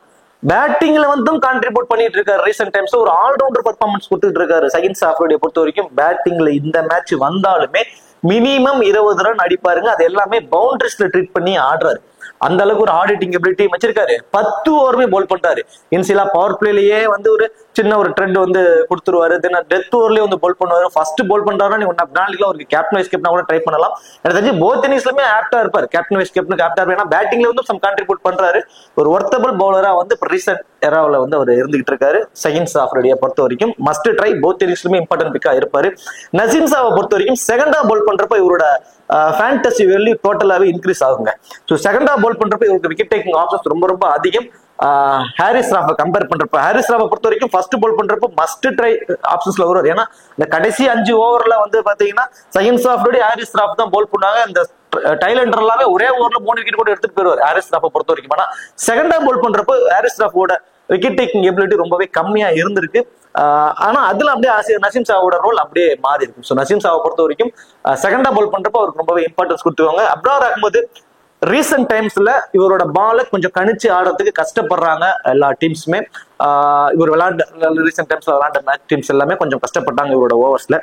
பேட்டிங்ல வந்து கான்ட்ரிபியூட் பண்ணிட்டு இருக்காரு. ரீசெண்ட் டைம்ஸ் ஒரு ஆல்ரவுண்டர் பர்ஃபார்மன்ஸ் கொடுத்துட்டு இருக்காரு. ஷஹீன் ஷா ஆஃப்ரிடியை பொறுத்த வரைக்கும் பேட்டிங்ல இந்த மேட்ச் வந்தாலுமே மினிமம் 20 ரன் அடிப்பாருங்க. அது எல்லாமே பவுண்டரிஸ்ல ட்ரீட் பண்ணி ஆடுறாரு. அந்த அளவுக்கு ஒரு ஆடிட்டிங் எபிலிட்டி வச்சிருக்காரு. 10 ஓவருமே போல் பண்றாரு. இன்சிலா பவர் பிளேலயே வந்து ஒரு சின்ன ஒரு ட்ரெண்ட் வந்து கொடுத்துருவாரு. தென் டெத் ஓவர்லயே வந்து போல் பண்ணுவாரு. ஃபர்ஸ்ட் போல் பண்றாருன்னா நீங்க நாளைக்கு ஒரு கேப்டன் வைஸ் கேப்டனா கூட ட்ரை பண்ணலாம். எனக்கு தெரிஞ்சு போத் இன்னிங்ஸ்லயுமே ஆப்டா இருப்பாரு. கேப்டன் வைஸ் கேப்டனுக்கு ஆப்டா இருப்பாரு. ஏன்னா பேட்டிங்ல வந்து சம் கான்ட்ரிபியூட் பண்றாரு. ஒரு ஒர்த்தபிள் பவுலரா வந்து ரீசெண்ட் எராவில் வந்து அவர் இருந்துகிட்டு இருக்காரு. ஷஹீன் ஷா ஆஃப்ரிடியை பொறுத்த வரைக்கும் மஸ்ட் ட்ரை. போத் இன்னிங்ஸ்லுமே இம்பார்ட்டன்ட் பிக்கா இருப்பாரு. நசீம் ஷாவை பொறுத்த வரைக்கும் செகண்டா போல் பண்றப்ப இவரோட ஃபேண்டசி வேல்யூ டோட்டலாவே இன்க்ரீஸ் ஆகுங்க. ஸோ செகண்டா போல் பண்றப்ப இவருக்கு விக்கெட் டேக்கிங் ஆப்ஷன்ஸ் ரொம்ப ரொம்ப அதிகம். ஹாரிஸ் ராஃபை கம்பேர் பண்றப்ப ஹாரிஸ் ராஃபை பொறுத்த வரைக்கும் ஃபர்ஸ்ட் போல் பண்றப்ப மஸ்ட் ட்ரை ஆப்ஷன்ஸ்ல வருவார். ஏன்னா இந்த கடைசி 5 ஓவர்ல வந்து பாத்தீங்கன்னா ஷஹீன் ஷா ஆஃப்ரிடி, ஹாரிஸ் ராஃப் தான் போல் பண்ணாங்க. இந்த டைலண்டர் எல்லாமே ஒரே ஓவர்ல 3 விக்கெட் கூட எடுத்துட்டு போயிருவார் ஹாரிஸ் ராஃபை பொறுத்த வரைக்கும். ஆனா செகண்டா போல் பண்றப்ப ஹாரிஸ் ராஃபோட விக்கெட் டேக்கிங் எபிலிட்டி ரொம்பவே கம்மியா இருந்திருக்கு. ஆனா அதுல அப்படியே நசீம் ஷாவோட ரோல் அப்படியே மாறி இருக்கும். ஸோ நசீம் ஷாவை பொறுத்த வரைக்கும் செகண்டா போல் பண்றப்ப அவருக்கு ரொம்பவே இம்பார்ட்டன்ஸ் கொடுத்துருவாங்க. அப்ரார் அகமது ரீசெண்ட் டைம்ஸ்ல இவரோட பாலை கொஞ்சம் கணிச்சு ஆடுறதுக்கு கஷ்டப்படுறாங்க எல்லா டீம்ஸுமே. இவர் ரீசெண்ட் டைம்ஸ்ல விளையாண்ட டீம்ஸ் எல்லாமே கொஞ்சம் கஷ்டப்பட்டாங்க இவரோட ஓவர்ஸ்ல.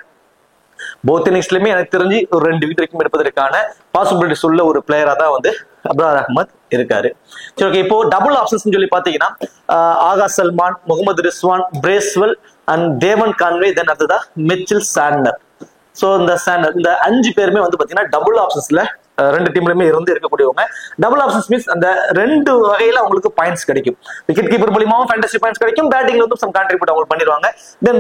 போத் இன்னிங்ஸ்லயுமே எனக்கு தெரிஞ்சு ஒரு 2 விக்கெட் வரைக்கும் எடுப்பதற்கான பாசிபிலிட்டிஸ் உள்ள ஒரு பிளேயரா தான் வந்து அப்ரார் அகமது இருக்காரு. சரி, ஓகே. இப்போ டபுள் ஆப்ஷன்ஸ் சொல்லி பாத்தீங்கன்னா ஆகா சல்மான், முகமது ரிஸ்வான், பிரேஸ்வெல் அண்ட் தேவன் கான்வே, தென் அதுதான் மிச்சல் சாண்டர். சோ இந்த 5 பேருமே வந்து பாத்தீங்கன்னா டபுள் ஆப்ஷன்ஸ்ல 2 டீம்லயுமே இருந்து இருக்கக்கூடியவங்க. டபுள் ஆப்ஷன்ஸ் மீன்ஸ் அந்த 2 வகையில அவங்களுக்கு பாயிண்ட்ஸ் கிடைக்கும். விக்கெட் கீப்பர் மூலமாவும் ஃபேண்டசி பாயிண்ட்ஸ் கிடைக்கும். பேட்டிங்ல வந்து சம் கான்ட்ரிபியூட் அவங்க பண்ணிடுவாங்க. தென்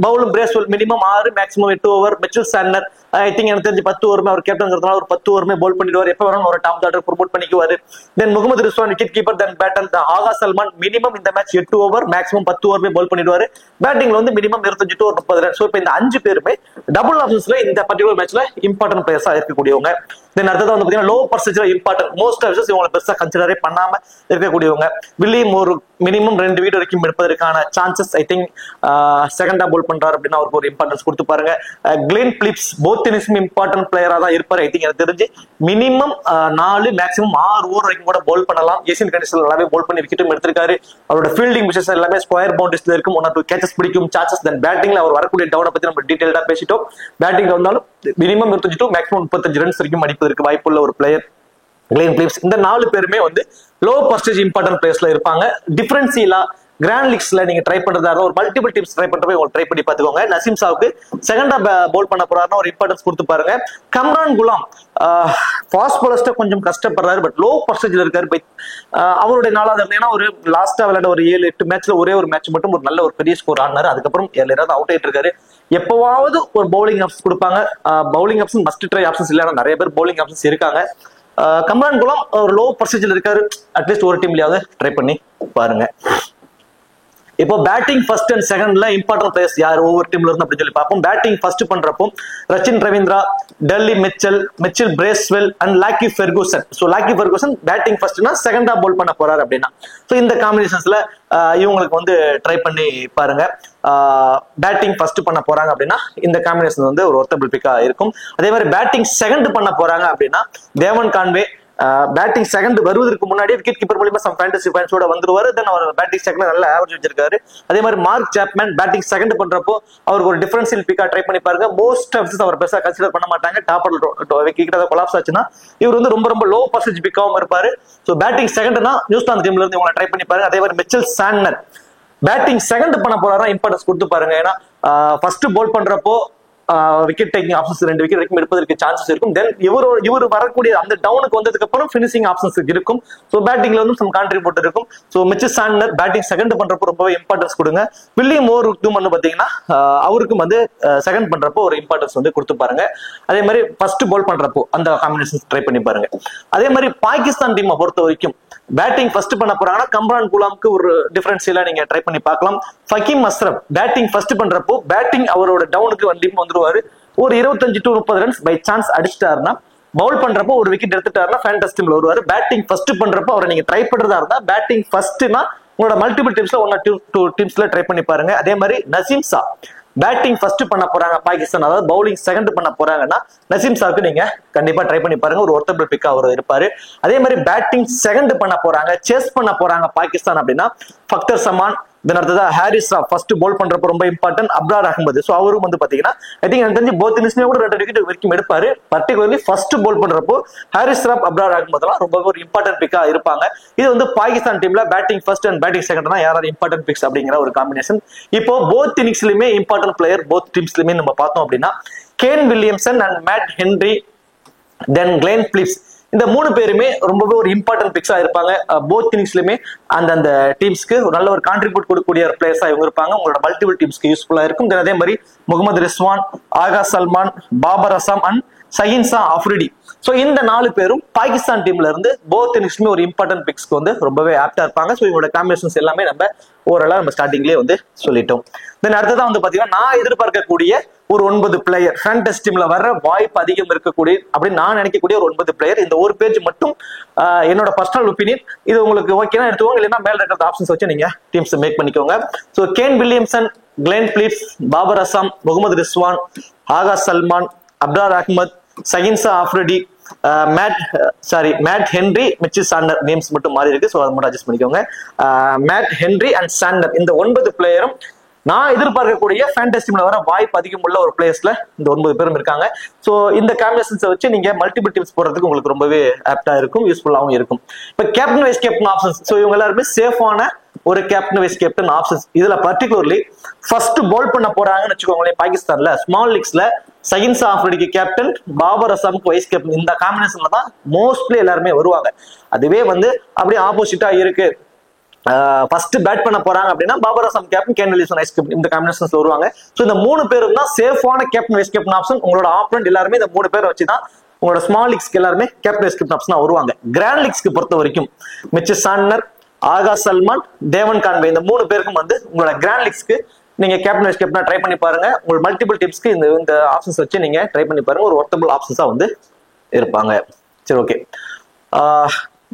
பவுலும் Bracewell minimum 6 maximum 8 over. Mitchell Santner I think எனக்கு தெரிஞ்சு 10 ஓவருமே அவர் கேப்டன்ங்கிறதுனால ஒரு 10 ஓவருமே போல் பண்ணிடுவார். எப்ப வேணும் ஒரு டாப் ஆர்டர் ப்ரொமோட் பண்ணிக்குவாரு. தென் முகமது ரிஸ்வான் விக்கெட் கீப்பர், தென் பேட்டர் ஆகா சல்மான் மினிமம் இந்த மேட்ச் 8 ஓவர் மேக்ஸிமம் 10 ஓவருமே போல் பண்ணிடுவாரு. பேட்டிங்ல வந்து மினிமம் 25 to 30 ரன். ஸோ இப்போ இந்த 5 பேருமே டபுள் ஆப்ஷன்ஸ்ல இந்த பர்டிகுலர் மேட்ச்ல இம்பார்ட்டன்ட் பிளேயர்ஸா இருக்கக்கூடியவங்க. தென் அடுத்தது வந்து பாத்தீங்கன்னா low percentage important most of இவங்களை பெருசா கன்சிடரே பண்ணாம இருக்கக்கூடியவங்க. வில்லியம் மினிமம் 2 விக்கெட் வரைக்கும் எடுப்பதற்கான சான்சஸ் ஐ திங்க் செகண்டா போல் பண்றாரு அப்படின்னா அவருக்கு ஒரு இம்பார்ட்டன்ஸ் கொடுத்து பாருங்க. கிளென் பிலிப்ஸ் போத் இன்னிங்ஸும் இம்பார்ட்டன்ட் பிளேயரா தான் இருப்பாரு. ஐ திங்க் எனக்கு தெரிஞ்சு மினிமம் 4 மேக்ஸிமம் 6 ஓவர் வரைக்கும் கூட போல் பண்ணலாம். ஏசியன் கண்டிஷன்ல நல்லாவே போல் பண்ணி விக்கெட்டும் எடுத்திருக்காரு. அவரோட ஃபீல்டிங் விஷயம் எல்லாமே ஸ்கொயர் பவுண்டரிஸ்ல இருக்கும். 1 or 2 கேச்சஸ் பிடிக்கும் சான்சஸ். தென் பேட்டிங்ல அவர் வரக்கூடிய டவுனை பத்தி நம்ம டீடைல்டா பேசிட்டோம். பேட்டிங்ல வந்தாலும் மினிமம் 25 to மேக்ஸிமம் 35 ரன்ஸ் வரைக்கும் அடிப்பதற்கு வாய்ப்புள்ள ஒரு பிளேயர் கிளென் பிலிப்ஸ். இந்த 4 பேருமே வந்து லோ பர்சன்டேஜ் இம்பார்ட்டன்ட் பிளேயர்ஸ்ல இருப்பாங்க. டிஃபரன்சியலா கிராண்ட் லீக்ஸ்ல நீங்க ட்ரை பண்றதா இருந்தா ஒரு மல்டிபிள் டீம்ஸ் ட்ரை பண்றப்ப உங்களுக்கு ட்ரை பண்ணி பாத்துக்கோங்க. நசீம் ஷாவுக்கு செகண்டா போல் பண்ண போறாருன்னா ஒரு இம்பார்ட்டன்ஸ் கொடுத்து பாருங்க. கம்ரான் குலாம் ஃபாஸ்ட் பாலர்ஸ்ட கொஞ்சம் கஷ்டப்படுறாரு, பட் லோ பர்சன்டேஜ்ல இருக்காரு. அவருடைய 4வது ஏன்னா ஒரு லாஸ்டா விளையாட ஒரு 7-8 மேட்ச்ல ஒரே ஒரு மேட்ச் மட்டும் ஒரு நல்ல ஒரு பெரிய ஸ்கோர் ஆனாரு. அதுக்கப்புறம் ஏதாவது அவுட் ஆயிட்டு இருக்காரு. எப்பவாவது ஒரு பவுலிங் ஆப்ஷன் கொடுப்பாங்க. Bowling option must try options இல்ல, நிறைய பேர் பவுலிங் ஆப்ஷன்ஸ் இருக்காங்க. கம்ரான் குலாம் ஒரு லோ பர்சன்டேஜ்ல இருக்காரு. அட்லீஸ்ட் ஒரு டீம்லயாவது ட்ரை பண்ணி பாருங்க. இப்போ பேட்டிங் ஃபர்ஸ்ட் அண்ட் செகண்ட்ல இம்பார்ட்டன்ட் பிளேயர்ஸ் யார் ஒவ்வொரு டீம்ல இருந்து அப்படின்னு சொல்லி பார்ப்போம். பேட்டிங் ஃபர்ஸ்ட் பண்றப்போ Rachin Ravindra, Daryl Mitchell Bracewell and Lockie Ferguson. So Lockie Ferguson batting ஃபர்ஸ்ட்னா செகண்டா போல் பண்ண போறாரு அப்படின்னா ஸோ இந்த காம்பினேஷன்ஸ்ல இவங்களுக்கு வந்து ட்ரை பண்ணி பாருங்க. பேட்டிங் ஃபர்ஸ்ட் பண்ண போறாங்க அப்படின்னா இந்த காம்பினேஷன் வந்து ஒரு ஒர்த்தபிள் பிக்கா இருக்கும். அதே மாதிரி பேட்டிங் செகண்ட் பண்ண போறாங்க அப்படின்னா தேவன் கான்வே பேட்டிங் செகண்ட் வருவதற்கு முன்னாடி விக்கெட் கீப்பர் மூலமா சம் ஃபேண்டசி பாயிண்ட்ஸோட வந்துருவாரு. தென் அவர் பேட்டிங் செகண்ட் நல்ல ஆவரேஜ் வச்சிருக்காரு. அதே மாதிரி மார்க் சாப்மேன் பேட்டிங் செகண்ட் பண்றப்போ அவருக்கு ஒரு டிஃபரன்ஷியல் பிக்கா ட்ரை பண்ணி பாருங்க. மோஸ்ட் ஆஃப் அவர் பெருசா கன்சிடர் பண்ண மாட்டாங்க. டாப் விக்கெட் கொலாப்ஸ் ஆச்சுன்னா இவர் வந்து ரொம்ப லோ பர்சன்டேஜ் பிக்காவும் இருப்பாரு. ஸோ பேட்டிங் செகண்ட்னா நியூசிலாந்து டீம்ல இருந்து இவங்களை ட்ரை பண்ணி பாருங்க. அதே மாதிரி மிச்சல் சாண்டனர் பேட்டிங் செகண்ட் பண்ண போறாரா இம்பார்ட்டன்ஸ் கொடுத்து பாருங்க. ஏன்னா ஃபர்ஸ்ட் போல் பண்றப்போ விக்கெட் டேக்கிங் ஆப்ஷன்ஸ் 2 விக்கெட் வரைக்கும் எடுப்பதற்கு சான்சஸ் இருக்கும். தென் இவர் வரக்கூடிய அந்த டவுனுக்கு வந்ததுக்கு அப்புறம் பினிஷிங் ஆப்ஷன்ஸ் இருக்கும். ஸோ பேட்டிங்ல வந்து சம் கான்ட்ரிபியூட் இருக்கும். So Mitchell Santner batting second பண்றப்போ ரொம்பவே இம்பார்ட்டன்ஸ் கொடுங்க. வில்லியம் ஓவர்வுக்கும் வந்து பாத்தீங்கன்னா அவருக்கும் வந்து செகண்ட் பண்றப்போ ஒரு இம்பார்ட்டன்ஸ் வந்து கொடுத்து பாருங்க. அதே மாதிரி ஃபர்ஸ்ட் போல் பண்றப்போ அந்த காம்பினேஷன் ட்ரை பண்ணி பாருங்க. அதே மாதிரி பாகிஸ்தான் டீமை பொறுத்த வரைக்கும் பேட்டிங் ஃபர்ஸ்ட் பண்ண போறாங்கன்னா கம்ரான் குலாம்க்கு ஒரு டிஃபரன்ஷியலா நீங்க ட்ரை பண்ணி பார்க்கலாம். ஃபகீம் அஸ்ரப் பேட்டிங் ஃபர்ஸ்ட் பண்றப்போ பேட்டிங் அவரோட டவுனுக்கு வந்துருவாரு. ஒரு 25 to 30 ரன்ஸ் பை சான்ஸ் அடிச்சிட்டாருன்னா பவுல் பண்றப்போ ஒரு விக்கெட் எடுத்துட்டாருன்னா ஃபேண்டசி டீம்ல வருவாரு. பேட்டிங் ஃபர்ஸ்ட் பண்றப்போ அவரை நீங்க ட்ரை பண்றதா இருந்தா பேட்டிங் ஃபர்ஸ்ட்னா உங்களோட மல்டிபிள் டீம்ஸ்ல 1 or 2 டீம்ஸ்ல ட்ரை பண்ணி பாருங்க. அதே மாதிரி நசீம் ஷா பேட்டிங் ஃபர்ஸ்ட் பண்ண போறாங்க பாகிஸ்தான், அதாவது பவுலிங் செகண்ட் பண்ண போறாங்கன்னா நசீம் ஷாக்கு நீங்க கண்டிப்பா ட்ரை பண்ணி பாருங்க. ஒரு ஒர்த்தபிள் பிக்கா அவர் இருப்பாரு. அதே மாதிரி பேட்டிங் செகண்ட் பண்ண போறாங்க சேஸ் பண்ண போறாங்க பாகிஸ்தான் அப்படின்னா ஃபக்தர் சமான், தென் அடுத்ததா ஹாரிஸ் ராவ் ஃபர்ஸ்ட் போல் பண்றப்ப ரொம்ப இம்பார்ட்டன்ட். அப்ரார் அகமது ஸோ அவரும் வந்து பாத்தீங்கன்னா ஐ திங்க் எனக்கு தெரிஞ்சு போத் இன்னிங்ஸ்லயே கூட 2 விக்கெட் வரைக்கும் எடுப்பாரு. பர்டிகுலர்லி ஃபர்ஸ்ட் போல் பண்றப்போ ஹாரிஸ் ராவ் அப்ரார் அகமது எல்லாம் ரொம்ப ஒரு இம்பார்ட்டன்ட் பிக்கா இருப்பாங்க. இது வந்து பாகிஸ்தான் டீம்ல பேட்டிங் ஃபர்ஸ்ட் அண்ட் பேட்டிங் செகண்ட்னா யாராவது இம்பார்ட்டன்ட் பிக்ஸ் அப்படிங்கிற ஒரு காம்பினேஷன். இப்போ போத் இன்னிங்ஸ்லயுமே இம்பார்ட்டன்ட் பிளேயர் போத் டீம்ஸ்லயுமே நம்ம பார்த்தோம் அப்படின்னா Kane Williamson and Matt Henry then Glenn Phillips இந்த 3 பேருமே ரொம்பவே ஒரு இம்பார்ட்டன்ட் பிக்ஸா இருப்பாங்க. போத் இன்னிங்ஸ்லயுமே அந்த டீம்ஸ்க்கு ஒரு நல்ல ஒரு கான்ட்ரிபியூட் கொடுக்கக்கூடிய பிளேயர்ஸா இவங்க இருப்பாங்க. உங்களோட மல்டிபிள் டீம்ஸ்க்கு யூஸ்ஃபுல்லா இருக்கும். அதே மாதிரி முகமது ரிஸ்வான், ஆகா சல்மான், பாபர் அசாம் அண்ட் ஷஹீன் ஷா அஃப்ரிடி. ஸோ இந்த 4 பேரும் பாகிஸ்தான் டீம்ல இருந்து போத் இன்னிங்ஸ்மே ஒரு இம்பார்ட்டன்ட் பிக்ஸ்க்கு வந்து ரொம்பவே ஆப்டா இருப்பாங்க. ஸோ இவங்களோட காம்பினேஷன்ஸ் எல்லாமே நம்ம ஓரளவு நம்ம ஸ்டார்டிங்லேயே வந்து சொல்லிட்டோம். தென் அடுத்ததான் வந்து பாத்தீங்கன்னா நான் எதிர்பார்க்கக்கூடிய ஒரு 9 பிளேயர் ஃபேண்டசி டீம்ல வர வாய்ப்பு அதிகம் இருக்கக்கூடிய அப்படின்னு நான் நினைக்கக்கூடிய ஒரு 9 பிளேயர். இந்த ஒரு பேஜ் மட்டும் என்னோட பர்சனல் ஒப்பீனியன். இது உங்களுக்கு ஓகேனா எடுத்துக்கோங்க, இல்லைன்னா மேல இருக்கிற ஆப்ஷன்ஸ் வச்சு நீங்க டீம்ஸ் மேக் பண்ணிக்கோங்க. So Kane Williamson, Glenn Phillips, Babar Azam, Mohammad Rizwan, Agha Salman, Abrar Ahmed, Shaheen Shah Afridi, Matt Henry, Mitchell Santner names மட்டும் மாறி இருக்கு. ஸோ அதை மட்டும் அட்ஜஸ்ட் பண்ணிக்கோங்க. மேட் ஹென்ரி அண்ட் சாண்டனர் இந்த 9 பிளேயரும் நான் எதிர்பார்க்கக்கூடிய ஃபேண்டசி டீம்ல வர வாய்ப்பு அதிகம் உள்ள ஒரு பிளேயர்ஸ்ல இந்த 9 பேரும் இருக்காங்க. ஸோ இந்த காம்பினேஷன்ஸை வச்சு நீங்க மல்டிபிள் டீம்ஸ் போறதுக்கு உங்களுக்கு ரொம்பவே ஆப்டா இருக்கும், யூஸ்ஃபுல்லாகவும் இருக்கும். இப்போ captain vice captain options. So இவங்க எல்லாருமே சேஃபான ஒரு கேப்டன் வைஸ் கேப்டன் ஆப்ஷன்ஸ். இதுல பர்டிகுலர்லி ஃபர்ஸ்ட் போல் பண்ண போறாங்கன்னு வச்சுக்கோங்களேன். பாகிஸ்தான்ல ஸ்மால் லீக்ஸ்ல ஷஹீன் ஷா அஃப்ரிடிக்கு கேப்டன், பாபர் அசாமுக்கு வைஸ் கேப்டன். இந்த காம்பினேஷன்ல தான் மோஸ்ட்லி எல்லாருமே வருவாங்க. அதுவே வந்து அப்படியே ஆப்போசிட்டா இருக்கு. ஃபர்ஸ்ட் பேட் பண்ண போறாங்க அப்படின்னா Babar Azam captain, Kane Williamson vice captain இந்த காம்பினேஷன்ஸ்ல வருவாங்க. ஸோ இந்த 3 பேரும் தான் சேஃபான கேப்டன் வைஸ் கேப்டன் ஆப்ஷன். உங்களோட ஆப்பனன்ட் எல்லாருமே இந்த 3 பேரை வச்சு தான் உங்களோட ஸ்மால் லீக்ஸ்க்கு எல்லாருமே கேப்டன் வைஸ் கேப்டன் ஆப்ஷன் வருவாங்க. கிராண்ட் லீக்ஸ்க்கு பொறுத்த வரைக்கும் மிச்சல் சாண்டனர், ஆகா சல்மான், தேவன் கான்வே இந்த 3 பேருக்கும் வந்து உங்களோட கிராண்ட் லீக்ஸ்க்கு நீங்க கேப்டன் வைஸ் கேப்டனா ட்ரை பண்ணி பாருங்க. உங்களோட மல்டிபிள் டீம்ஸ்க்கு இந்த ஆப்ஷன்ஸ் வச்சு நீங்க ட்ரை பண்ணி பாருங்க. ஒரு ஒர்த்தபிள் ஆப்ஷன்ஸா வந்து இருப்பாங்க. சரி, ஓகே.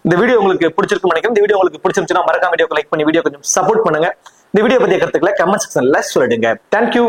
இந்த வீடியோ உங்களுக்கு பிடிச்சிருக்கும் நினைக்கிறேன். இந்த வீடியோ உங்களுக்கு பிடிச்சிருந்துச்சுன்னா மறக்காம வீடியோக்கு லைக் பண்ணி வீடியோ கொஞ்சம் சப்போர்ட் பண்ணுங்க. இந்த வீடியோ பத்திய கருத்துக்களை கமெண்ட் செக்ஷன்ல சொல்லிடுங்க. தேங்க்யூ.